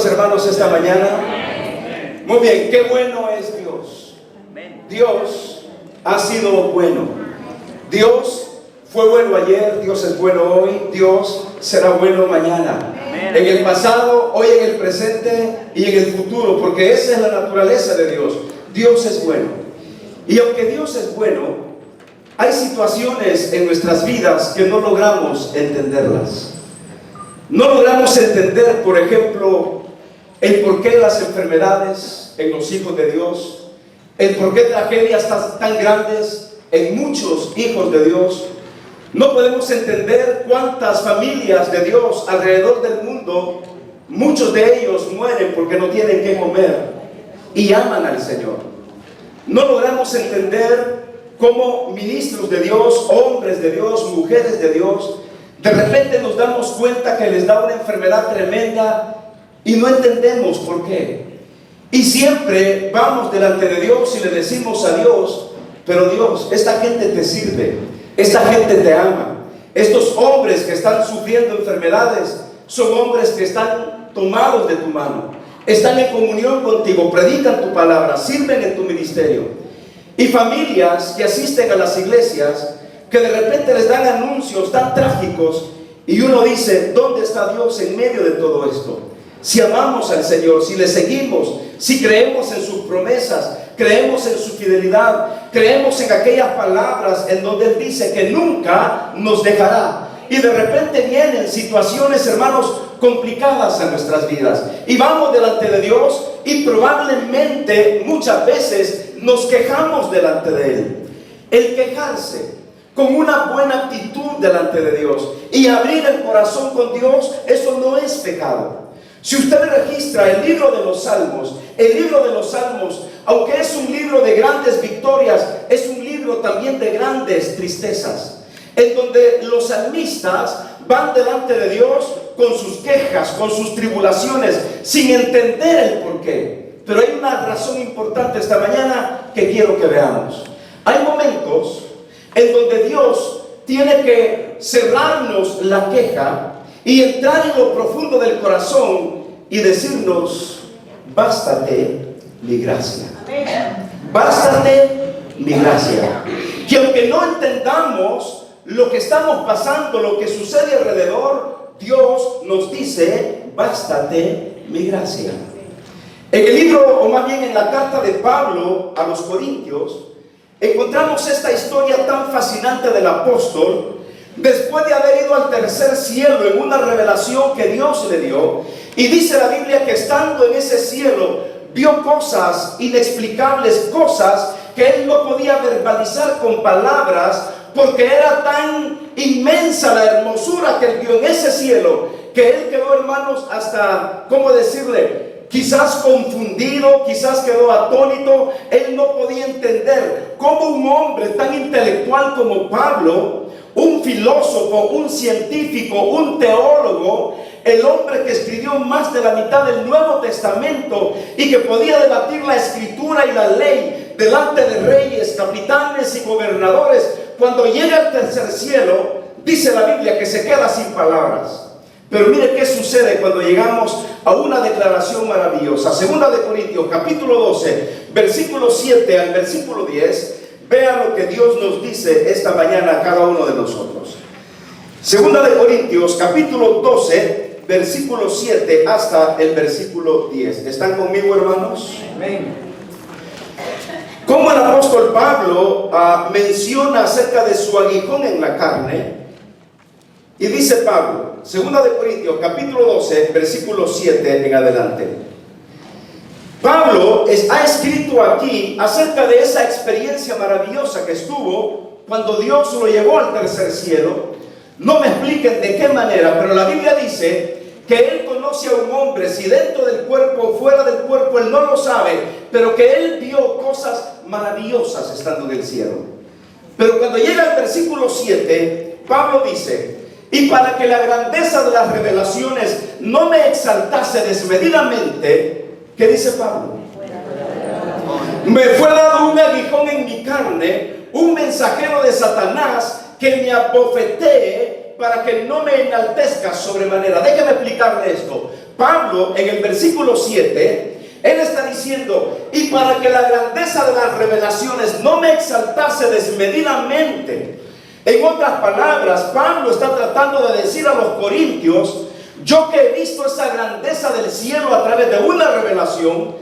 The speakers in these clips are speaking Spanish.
contentos, hermanos, esta mañana? Muy bien, qué bueno es Dios. Dios ha sido bueno. Dios fue bueno ayer, Dios es bueno hoy, Dios será bueno mañana. En el pasado, hoy en el presente y en el futuro, porque esa es la naturaleza de Dios. Dios es bueno. Y aunque Dios es bueno, hay situaciones en nuestras vidas que no logramos entenderlas. No logramos entender, por ejemplo, el por qué las enfermedades en los hijos de Dios, el por qué tragedias tan grandes en muchos hijos de Dios. No podemos entender cuántas familias de Dios alrededor del mundo, muchos de ellos mueren porque no tienen qué comer y aman al Señor. No logramos entender cómo ministros de Dios, hombres de Dios, mujeres de Dios, de repente nos damos cuenta que les da una enfermedad tremenda y no entendemos por qué. Y siempre vamos delante de Dios y le decimos a Dios: pero Dios, esta gente te sirve, esta gente te ama. Estos hombres que están sufriendo enfermedades son hombres que están tomados de tu mano, están en comunión contigo, predican tu palabra, sirven en tu ministerio. Y familias que asisten a las iglesias, que de repente les dan anuncios tan trágicos y uno dice: ¿dónde está Dios en medio de todo esto? Si amamos al Señor, si le seguimos, si creemos en sus promesas, creemos en su fidelidad, creemos en aquellas palabras en donde Él dice que nunca nos dejará. Y de repente vienen situaciones, hermanos, complicadas en nuestras vidas y vamos delante de Dios y probablemente muchas veces nos quejamos delante de Él. El quejarse con una buena actitud delante de Dios y abrir el corazón con Dios, eso no es pecado. Si usted registra el libro de los Salmos, aunque es un libro de grandes victorias, es un libro también de grandes tristezas, en donde los salmistas van delante de Dios con sus quejas, con sus tribulaciones, sin entender el porqué. Pero hay una razón importante esta mañana que quiero que veamos. Hay momentos en donde Dios tiene que cerrarnos la queja y entrar en lo profundo del corazón y decirnos: bástate mi gracia. Bástate mi gracia. Que aunque no entendamos lo que estamos pasando, lo que sucede alrededor, Dios nos dice: bástate mi gracia. En el libro, o más bien en la carta de Pablo a los Corintios, encontramos esta historia tan fascinante del apóstol. Después de haber ido al tercer cielo en una revelación que Dios le dio, y dice la Biblia que estando en ese cielo vio cosas inexplicables, cosas que él no podía verbalizar con palabras, porque era tan inmensa la hermosura que él vio en ese cielo, que él quedó, hermanos, hasta, ¿cómo decirle?, quizás confundido, quizás quedó atónito. Él no podía entender cómo un hombre tan intelectual como Pablo, un filósofo, un científico, un teólogo, el hombre que escribió más de la mitad del Nuevo Testamento y que podía debatir la escritura y la ley delante de reyes, capitanes y gobernadores, cuando llega al tercer cielo, dice la Biblia que se queda sin palabras. Pero mire qué sucede cuando llegamos a una declaración maravillosa. Segunda de Corintios, capítulo 12, versículo 7 al versículo 10. Vean lo que Dios nos dice esta mañana a cada uno de nosotros. Segunda de Corintios, capítulo 12, versículo 7 hasta el versículo 10. ¿Están conmigo, hermanos? Amén. Como el apóstol Pablo menciona acerca de su aguijón en la carne, y dice Pablo, segunda de Corintios, capítulo 12, versículo 7 en adelante. Pablo ha escrito aquí acerca de esa experiencia maravillosa que estuvo cuando Dios lo llevó al tercer cielo. No me expliquen de qué manera, pero la Biblia dice que él conoce a un hombre, si dentro del cuerpo o fuera del cuerpo, él no lo sabe, pero que él vio cosas maravillosas estando en el cielo. Pero cuando llega al versículo 7, Pablo dice: y para que la grandeza de las revelaciones no me exaltase desmedidamente, ¿qué dice Pablo? Me fue dado un aguijón en mi carne, un mensajero de Satanás que me abofetee para que no me enaltezca sobremanera. Déjeme explicarle esto. Pablo en el versículo 7, él está diciendo: y para que la grandeza de las revelaciones no me exaltase desmedidamente. En otras palabras, Pablo está tratando de decir a los corintios: yo que he visto esa grandeza del cielo a través de una revelación,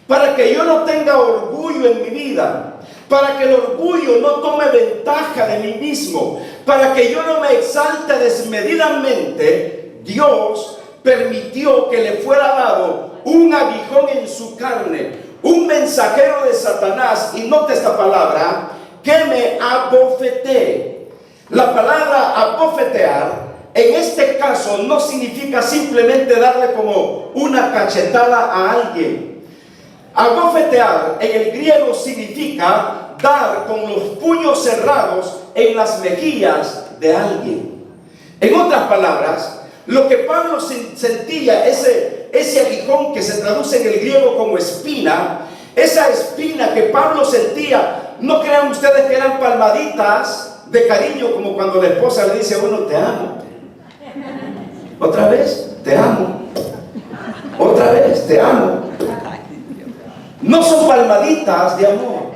para que yo no tenga orgullo en mi vida, para que el orgullo no tome ventaja de mí mismo, para que yo no me exalte desmedidamente, Dios permitió que le fuera dado un aguijón en su carne, un mensajero de Satanás, y note esta palabra, que me abofetee. La palabra abofetear en este caso no significa simplemente darle como una cachetada a alguien. Abofetear en el griego significa dar con los puños cerrados en las mejillas de alguien. En otras palabras, lo que Pablo sentía, ese aguijón que se traduce en el griego como espina, esa espina que Pablo sentía, no crean ustedes que eran palmaditas de cariño, como cuando la esposa le dice a uno: te amo. Otra vez, te amo. Otra vez, te amo. No son palmaditas de amor.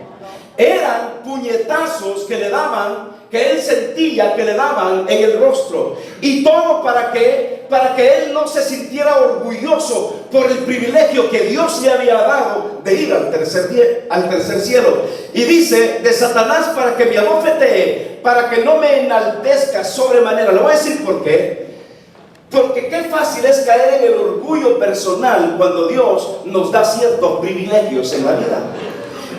Eran puñetazos que le daban, que él sentía que le daban en el rostro. Y todo para que él no se sintiera orgulloso por el privilegio que Dios le había dado de ir al tercer cielo. Y dice: de Satanás, para que me abofetee, para que no me enaltezca sobremanera. Le voy a decir por qué. Porque qué fácil es caer en el orgullo personal cuando Dios nos da ciertos privilegios en la vida.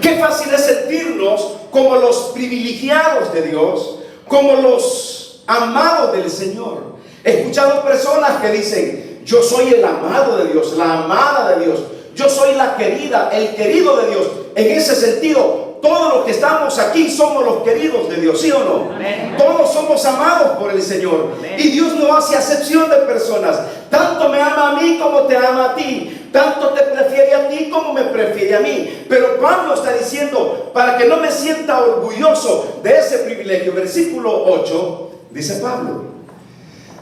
Qué fácil es sentirnos como los privilegiados de Dios, como los amados del Señor. He escuchado personas que dicen: yo soy el amado de Dios, la amada de Dios, yo soy la querida, el querido de Dios. En ese sentido, todos los que estamos aquí somos los queridos de Dios, ¿sí o no? Amén. Todos somos amados por el Señor. Amén. Y Dios no hace acepción de personas. Tanto me ama a mí como te ama a ti. Tanto te prefiere a ti como me prefiere a mí. Pero Pablo está diciendo, para que no me sienta orgulloso de ese privilegio. Versículo 8, dice Pablo: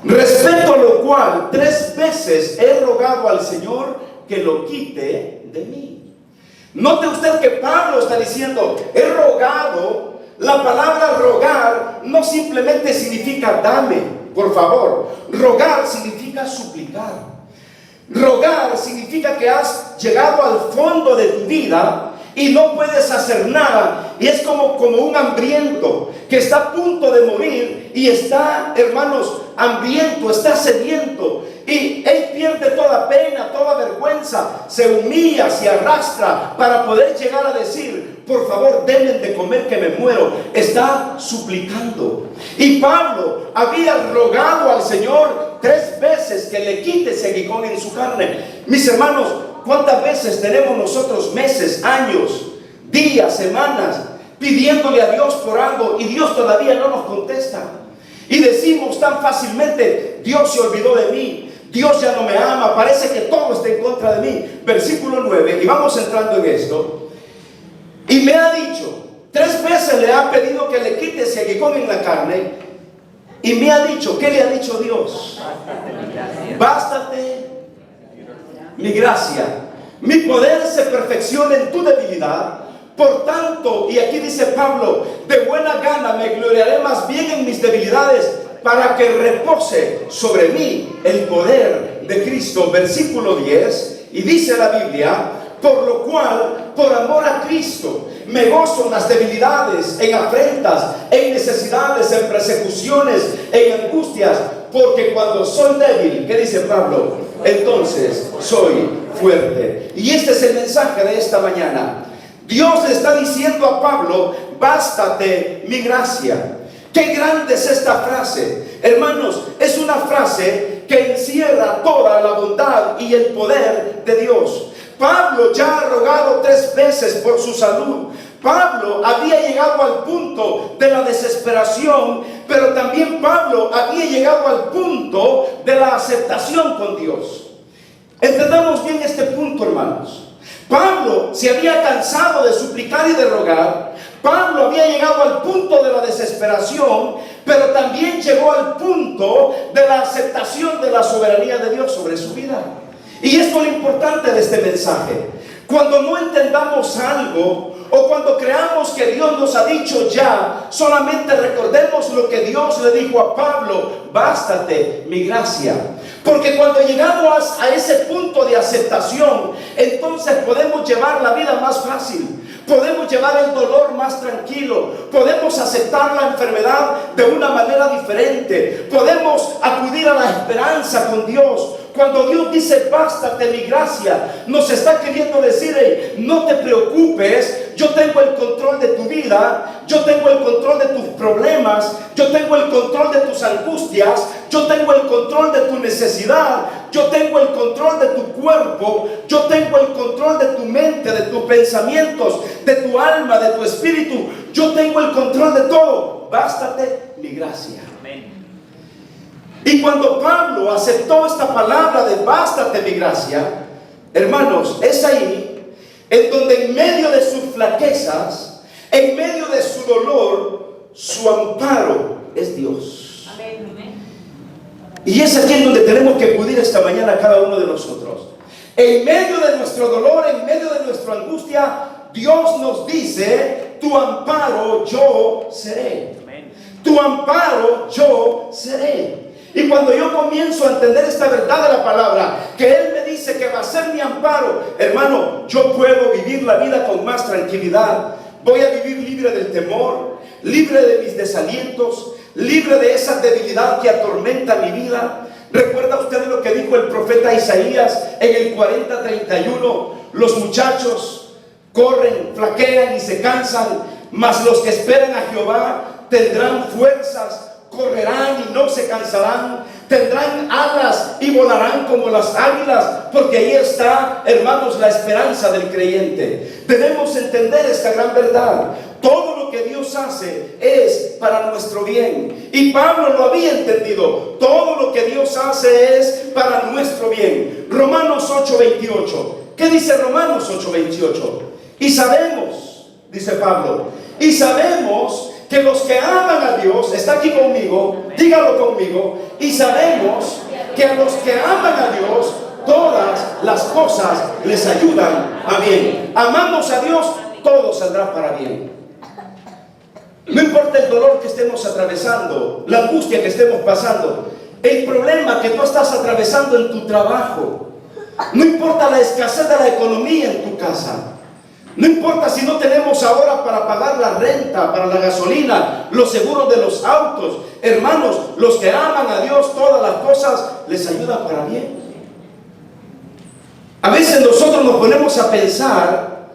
respecto a lo cual 3 veces he rogado al Señor que lo quite de mí. Note usted que Pablo está diciendo: he rogado. La palabra rogar no simplemente significa dame, por favor. Rogar significa suplicar. Rogar significa que has llegado al fondo de tu vida y no puedes hacer nada. Y es como un hambriento que está a punto de morir y está, hermanos, hambriento, está sediento. Y él pierde toda pena, toda vergüenza, se humilla, se arrastra para poder llegar a decir: por favor, denme de comer que me muero. Está suplicando. Y Pablo había rogado al Señor 3 veces que le quite ese aguijón en su carne. Mis hermanos, ¿cuántas veces tenemos nosotros meses, años, días, semanas pidiéndole a Dios por algo y Dios todavía no nos contesta? Y decimos tan fácilmente: Dios se olvidó de mí, Dios ya no me ama, parece que todo está en contra de mí. Versículo 9, y vamos entrando en esto. Y me ha dicho, 3 veces le ha pedido que le quite ese aguijón en la carne. Y me ha dicho, ¿qué le ha dicho Dios? Bástate mi gracia, mi poder se perfecciona en tu debilidad. Por tanto, y aquí dice Pablo, de buena gana me gloriaré más bien en mis debilidades, para que repose sobre mí el poder de Cristo. Versículo 10, y dice la Biblia: por lo cual, por amor a Cristo, me gozo en las debilidades, en afrentas, en necesidades, en persecuciones, en angustias, porque cuando soy débil, ¿qué dice Pablo? Entonces soy fuerte. Y este es el mensaje de esta mañana. Dios le está diciendo a Pablo: bástate mi gracia. Qué grande es esta frase, hermanos. Es una frase que encierra toda la bondad y el poder de Dios. Pablo ya ha rogado 3 veces por su salud. Pablo había llegado al punto de la desesperación, pero también Pablo había llegado al punto de la aceptación con Dios. Entendamos bien este punto, hermanos. Pablo se había cansado de suplicar y de rogar. Pablo había llegado al punto de la desesperación, pero también llegó al punto de la aceptación de la soberanía de Dios sobre su vida. Y esto es lo importante de este mensaje. Cuando no entendamos algo o cuando creamos que Dios nos ha dicho ya, solamente recordemos lo que Dios le dijo a Pablo: bástate mi gracia. Porque cuando llegamos a ese punto de aceptación, entonces podemos llevar la vida más fácil. Podemos llevar el dolor más tranquilo. Podemos aceptar la enfermedad de una manera diferente. Podemos acudir a la esperanza con Dios. Cuando Dios dice bástate mi gracia, nos está queriendo decir: hey, no te preocupes, yo tengo el control de tu vida, yo tengo el control de tus problemas, yo tengo el control de tus angustias, yo tengo el control de tu necesidad, yo tengo el control de tu cuerpo, yo tengo el control de tu mente, de tus pensamientos, de tu alma, de tu espíritu. Yo tengo el control de todo. Bástate mi gracia. Amén. Y cuando Pablo aceptó esta palabra de bástate mi gracia, hermanos, es ahí en donde en medio de sus flaquezas, en medio de su dolor, su amparo es Dios. Amén. Y es aquí en donde tenemos que acudir esta mañana cada uno de nosotros. En medio de nuestro dolor, en medio de nuestra angustia, Dios nos dice: tu amparo yo seré. Amén. Tu amparo yo seré. Y cuando yo comienzo a entender esta verdad de la palabra, que Él me dice que va a ser mi amparo, hermano, yo puedo vivir la vida con más tranquilidad. Voy a vivir libre del temor, libre de mis desalientos, libre de esa debilidad que atormenta mi vida. ¿Recuerda usted lo que dijo el profeta Isaías en el 40:31? Los muchachos corren, flaquean y se cansan, mas los que esperan a Jehová tendrán fuerzas, correrán y no se cansarán, tendrán alas y volarán como las águilas. Porque ahí está, hermanos, la esperanza del creyente. Debemos entender esta gran verdad. Todo lo que Dios hace es para nuestro bien. Y Pablo lo había entendido. Todo lo que Dios hace es para nuestro bien. Romanos 8:28. ¿Qué dice Romanos 8:28? Y sabemos, dice Pablo, y sabemos que los que aman a Dios, está aquí conmigo, dígalo conmigo, y sabemos que a los que aman a Dios, todas las cosas les ayudan a bien. Amamos a Dios, todo saldrá para bien. No importa el dolor que estemos atravesando, la angustia que estemos pasando, el problema que tú estás atravesando en tu trabajo, no importa la escasez de la economía en tu casa, no importa si no tenemos ahora para pagar la renta, para la gasolina, los seguros de los autos. Hermanos, los que aman a Dios, todas las cosas les ayudan para bien. A veces nosotros nos ponemos a pensar: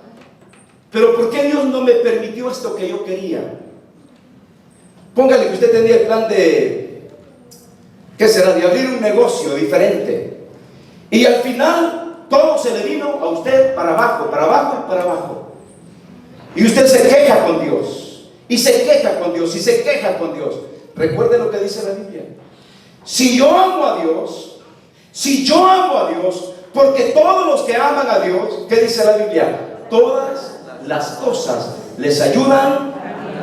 pero ¿por qué Dios no me permitió esto que yo quería? Póngale que usted tenía el plan de, ¿qué será?, de abrir un negocio diferente. Y al final todo se le vino a usted para abajo y para abajo. Y usted se queja con Dios, y se queja con Dios, y se queja con Dios. Recuerde lo que dice la Biblia: si yo amo a Dios, porque todos los que aman a Dios, ¿qué dice la Biblia? Todas las cosas les ayudan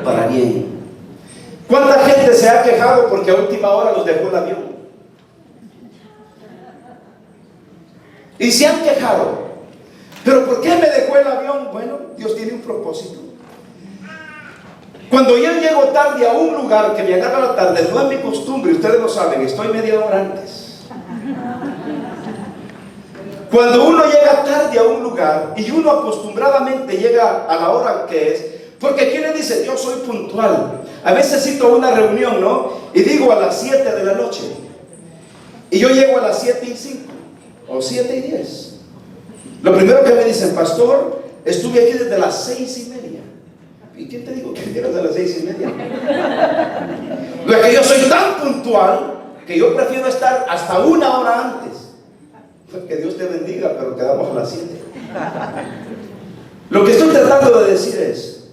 para bien. ¿Cuánta gente se ha quejado porque a última hora los dejó el avión? Y se han quejado: ¿pero por qué me dejó el avión? Bueno, Dios tiene un propósito. Cuando yo llego tarde a un lugar, que me agarra la tarde, no es mi costumbre, ustedes lo saben, estoy media hora antes. Cuando uno llega tarde a un lugar, y uno acostumbradamente llega a la hora que es, porque ¿quién le dice? Yo soy puntual. A veces cito una reunión, ¿no? Y digo a las 7 de la noche, y yo llego a las 7:05 o 7:10. Lo primero que me dicen: pastor, estuve aquí desde las 6:30. ¿Y quién te digo que vienes de las 6:30? Lo que yo soy tan puntual que yo prefiero estar hasta una hora antes. Que Dios te bendiga, pero quedamos a las 7. Lo que estoy tratando de decir es: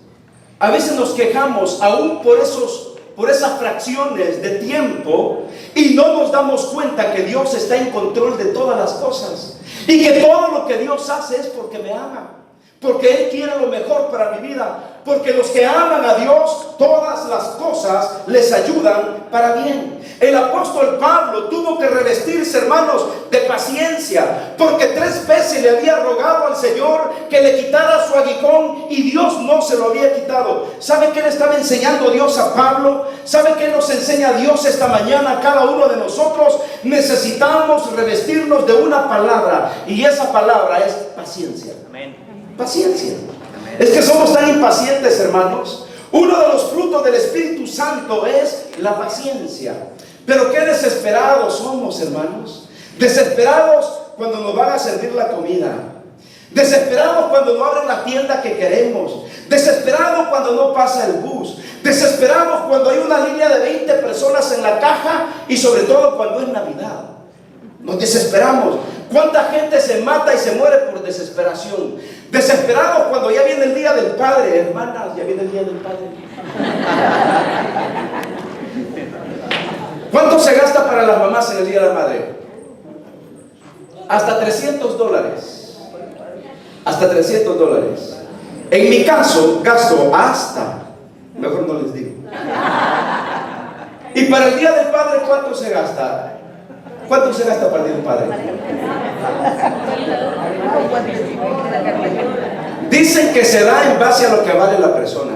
a veces nos quejamos aún por esas fracciones de tiempo, y no nos damos cuenta que Dios está en control de todas las cosas, y que todo lo que Dios hace es porque me ama, porque Él quiere lo mejor para mi vida. Porque los que aman a Dios, todas las cosas les ayudan para bien. El apóstol Pablo tuvo que revestirse, hermanos, de paciencia, porque 3 veces le había rogado al Señor que le quitara su aguijón y Dios no se lo había quitado. ¿Sabe qué le estaba enseñando Dios a Pablo? ¿Sabe qué nos enseña Dios esta mañana a cada uno de nosotros? Necesitamos revestirnos de una palabra, y esa palabra es paciencia. Amén. Paciencia. Es que somos tan impacientes, hermanos. Uno de los frutos del Espíritu Santo es la paciencia. Pero qué desesperados somos, hermanos. Desesperados cuando nos van a servir la comida. Desesperados cuando no abren la tienda que queremos. Desesperados cuando no pasa el bus. Desesperados cuando hay una línea de 20 personas en la caja. Y sobre todo cuando es Navidad. Nos desesperamos. ¿Cuánta gente se mata y se muere por desesperación? Desesperados cuando ya viene el Día del Padre. Hermanas, ya viene el Día del Padre. ¿Cuánto se gasta para las mamás en el Día de la Madre? Hasta $300. Hasta $300. En mi caso, gasto hasta, mejor no les digo. Y para el Día del Padre, ¿cuánto se gasta? ¿Cuánto se gasta para el Día del Padre? Dicen que se da en base a lo que vale la persona.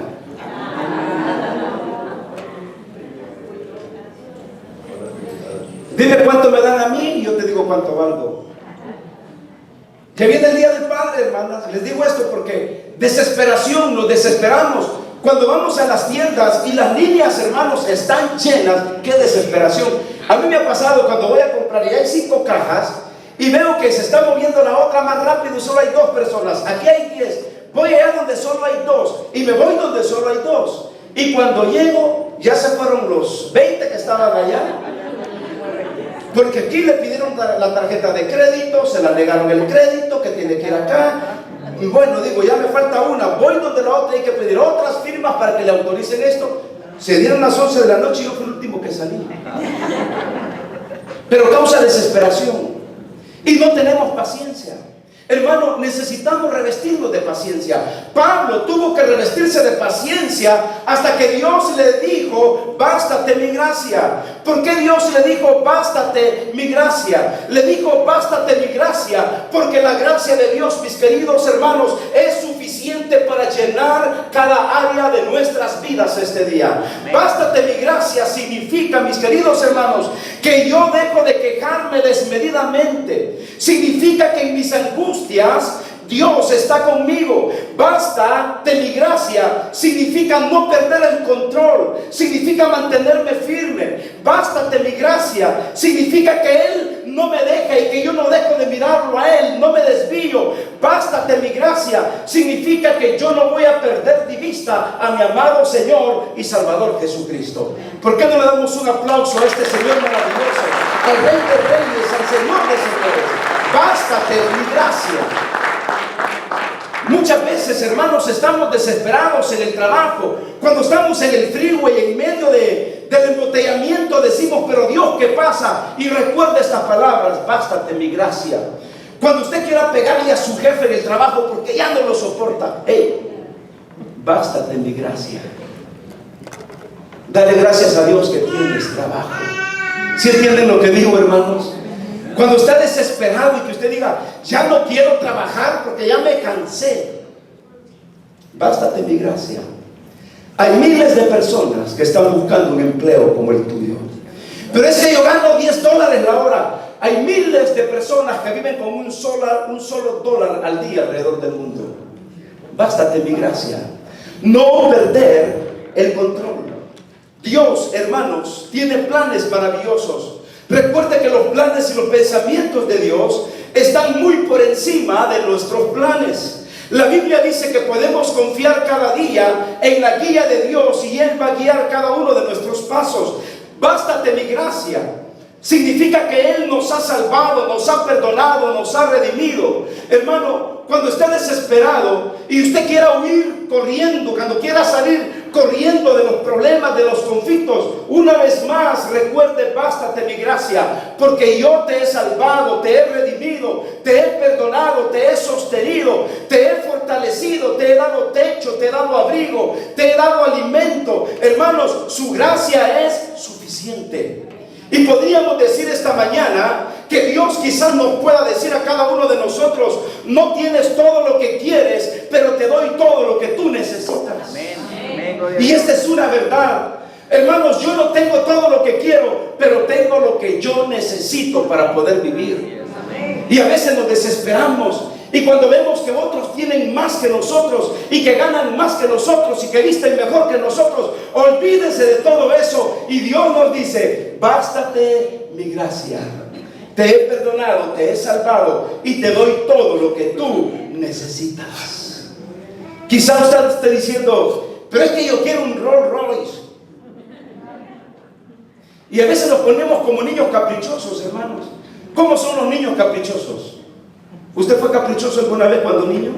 Dime cuánto me dan a mí y yo te digo cuánto valgo. Que viene el Día del Padre, hermanas. Les digo esto porque desesperación, nos desesperamos cuando vamos a las tiendas y las líneas, hermanos, están llenas. ¡Qué desesperación! A mí me ha pasado cuando voy a comprar y hay 5 cajas y veo que se está moviendo la otra más rápido y solo hay 2 personas. Aquí hay 10. Voy allá donde solo hay 2 y me voy donde solo hay 2. Y cuando llego, ya se fueron los 20 que estaban allá. Porque aquí le pidieron la tarjeta de crédito, se la negaron el crédito, que tiene que ir acá. Y bueno, digo, ya me falta una. Voy donde la otra, hay que pedir otras firmas para que le autoricen esto. Se dieron las 11 de la noche y yo fui el último que salí. Pero causa desesperación. Y no tenemos paciencia. Hermano, necesitamos revestirnos de paciencia. Pablo tuvo que revestirse de paciencia hasta que Dios le dijo: bástate mi gracia. ¿Por qué Dios le dijo: bástate mi gracia? Le dijo: bástate mi gracia porque la gracia de Dios, mis queridos hermanos, es suficiente para llenar cada área de nuestras vidas este día. Bástate mi gracia significa, mis queridos hermanos, que yo dejo de quejarme desmedidamente. Significa que en mis angustias Dios está conmigo. Bástate mi gracia significa no perder el control, significa mantenerme firme. Bástate mi gracia significa que Él no me deja y que yo no dejo de mirarlo a Él, no me desvío. Bástate mi gracia significa que yo no voy a perder de vista a mi amado Señor y Salvador Jesucristo. ¿Por qué no le damos un aplauso a este Señor maravilloso, al Rey de Reyes, al Señor de Señores? Bástate mi gracia. Muchas veces, hermanos, estamos desesperados en el trabajo. Cuando estamos en el freeway, en medio del embotellamiento, decimos: pero Dios, ¿qué pasa? Y recuerda estas palabras: bástate mi gracia. Cuando usted quiera pegarle a su jefe en el trabajo porque ya no lo soporta, bástate mi gracia. Dale gracias a Dios que tienes trabajo. ¿Sí entienden lo que digo, hermanos? Cuando está desesperado y que usted diga: ya no quiero trabajar porque ya me cansé, bástate mi gracia. Hay miles de personas que están buscando un empleo como el tuyo, pero es que yo gano $10 la hora. Hay miles de personas que viven con un solo dólar al día alrededor del mundo. Bástate mi gracia. No perder el control. Dios, hermanos, tiene planes maravillosos. Recuerde que los planes y los pensamientos de Dios están muy por encima de nuestros planes. La Biblia dice que podemos confiar cada día en la guía de Dios y Él va a guiar cada uno de nuestros pasos. Bástate mi gracia significa que Él nos ha salvado, nos ha perdonado, nos ha redimido. Hermano, cuando esté desesperado y usted quiera huir corriendo, cuando quiera salir corriendo de los problemas, de los conflictos, una vez más recuerde: bástate mi gracia, porque yo te he salvado, te he redimido, te he perdonado, te he sostenido, te he fortalecido te he dado abrigo, te he dado alimento. Hermanos, su gracia es suficiente. Y podríamos decir esta mañana que Dios quizás nos pueda decir a cada uno de nosotros: no tienes todo lo que quieres, pero te doy todo lo que tú necesitas. Amén. Y esta es una verdad. Hermanos, yo no tengo todo lo que quiero, pero tengo lo que yo necesito para poder vivir. Y a veces nos desesperamos, y cuando vemos que otros tienen más que nosotros, y que ganan más que nosotros, y que visten mejor que nosotros, olvídense de todo eso. Y Dios nos dice: bástate mi gracia. Te he perdonado, te he salvado, y te doy todo lo que tú necesitas. Quizá usted esté diciendo: pero es que yo quiero un Rolls Royce. Y a veces nos ponemos como niños caprichosos, hermanos. ¿Cómo son los niños caprichosos? ¿Usted fue caprichoso alguna vez cuando niño?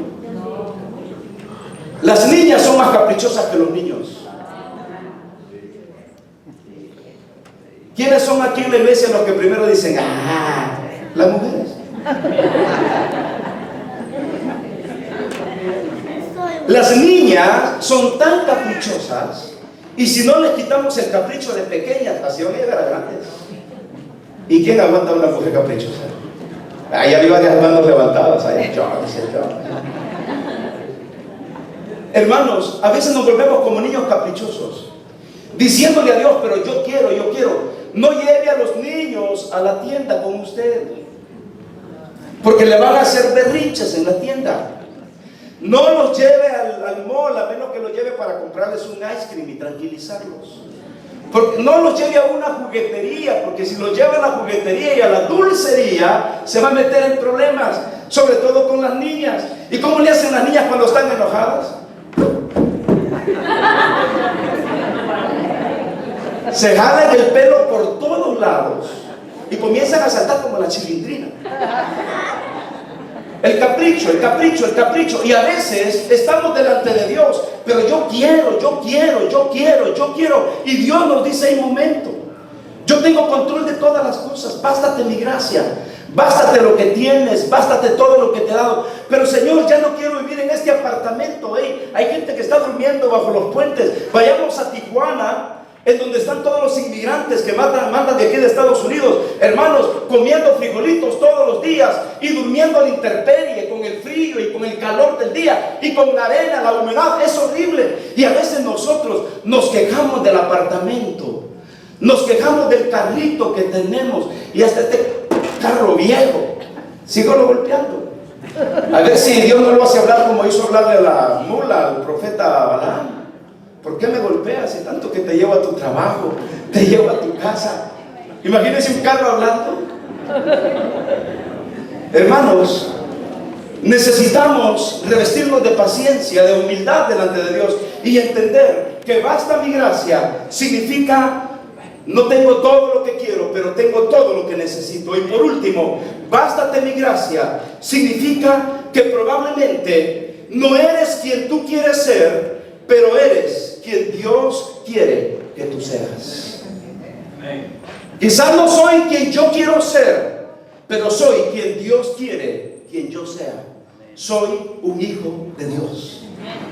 Las niñas son más caprichosas que los niños. ¿Quiénes son aquí en la iglesia los que primero dicen: ah, las mujeres? Las niñas son tan caprichosas, y si no les quitamos el capricho de pequeñas, así van a llegar a grandes. ¿Y quién aguanta una mujer caprichosa? Ahí hay varias manos levantadas. Hermanos, a veces nos volvemos como niños caprichosos, diciéndole a Dios: pero yo quiero, yo quiero. No lleve a los niños a la tienda con usted, porque le van a hacer berrinches en la tienda. No los lleve al mall, a menos que los lleve para comprarles un ice cream y tranquilizarlos. Porque no los lleve a una juguetería, porque si los lleva a la juguetería y a la dulcería, se va a meter en problemas, sobre todo con las niñas. ¿Y cómo le hacen las niñas cuando están enojadas? Se jalan el pelo por todos lados y comienzan a saltar como la chilindrina. El capricho, el capricho, el capricho. Y a veces estamos delante de Dios: pero yo quiero, yo quiero, yo quiero, yo quiero. Y Dios nos dice: hay momento, yo tengo control de todas las cosas, bástate mi gracia, bástate lo que tienes, bástate todo lo que te he dado. Pero Señor, ya no quiero vivir en este apartamento. Hay gente que está durmiendo bajo los puentes. Vayamos a Tijuana, en donde están todos los inmigrantes que mandan de aquí de Estados Unidos, hermanos, comiendo frijolitos todos los días y durmiendo a la intemperie, con el frío y con el calor del día y con la arena, la humedad. Es horrible. Y a veces nosotros nos quejamos del apartamento, nos quejamos del carrito que tenemos, y hasta este carro viejo, sigo golpeando. A ver si Dios no lo hace hablar como hizo hablarle a la mula, al profeta Balaam. ¿Por qué me golpeas si tanto que te llevo a tu trabajo, te llevo a tu casa? Imagínense un carro hablando. Hermanos, necesitamos revestirnos de paciencia, de humildad delante de Dios, y entender que basta mi gracia significa: no tengo todo lo que quiero, pero tengo todo lo que necesito. Y por último, bástate mi gracia significa que probablemente no eres quien tú quieres ser, pero eres quien Dios quiere que tú seas. Quizás no soy quien yo quiero ser, pero soy quien Dios quiere quien yo sea. Soy un hijo de Dios,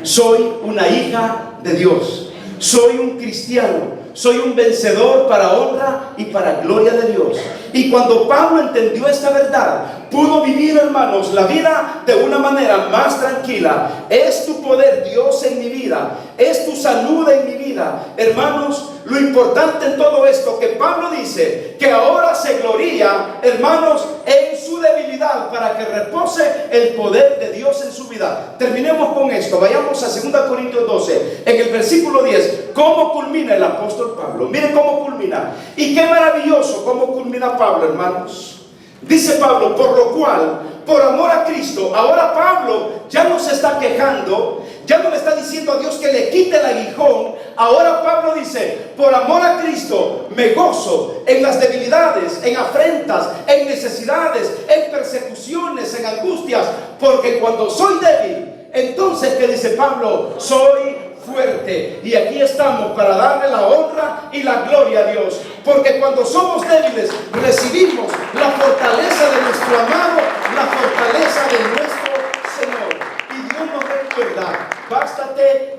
soy una hija de Dios, soy un cristiano, soy un vencedor para honra y para gloria de Dios. Y cuando Pablo entendió esta verdad, pudo vivir, hermanos, la vida de una manera más tranquila. Es tu poder, Dios, en mi vida, es tu salud en mi vida. Hermanos, lo importante en todo esto, que Pablo dice que ahora se gloría, hermanos, en su debilidad, para que repose el poder de Dios en su vida. Terminemos con esto, vayamos a 2 Corintios 12, en el versículo 10. ¿Cómo culmina el apóstol Pablo? Miren cómo culmina. Y qué maravilloso cómo culmina Pablo, hermanos. Dice Pablo: por lo cual, por amor a Cristo. Ahora Pablo ya no se está quejando, ya no le está diciendo a Dios que le quite el aguijón. Ahora Pablo dice: por amor a Cristo me gozo en las debilidades, en afrentas, en necesidades, en persecuciones, en angustias, porque cuando soy débil, entonces, ¿qué dice Pablo? Soy fuerte. Y aquí estamos para darle la honra y la gloria a Dios, porque cuando somos débiles recibimos la fortaleza de nuestro amado, la fortaleza de nuestro Señor. Y Dios nos recuerda: bástate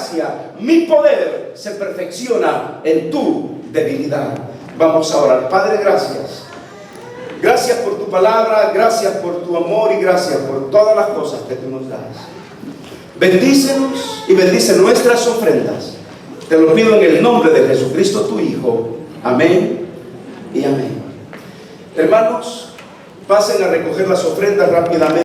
gracia, mi poder se perfecciona en tu debilidad. Vamos a orar. Padre, gracias. Gracias por tu palabra, gracias por tu amor y gracias por todas las cosas que tú nos das. Bendícenos y bendice nuestras ofrendas. Te lo pido en el nombre de Jesucristo, tu Hijo. Amén y amén. Hermanos, pasen a recoger las ofrendas rápidamente.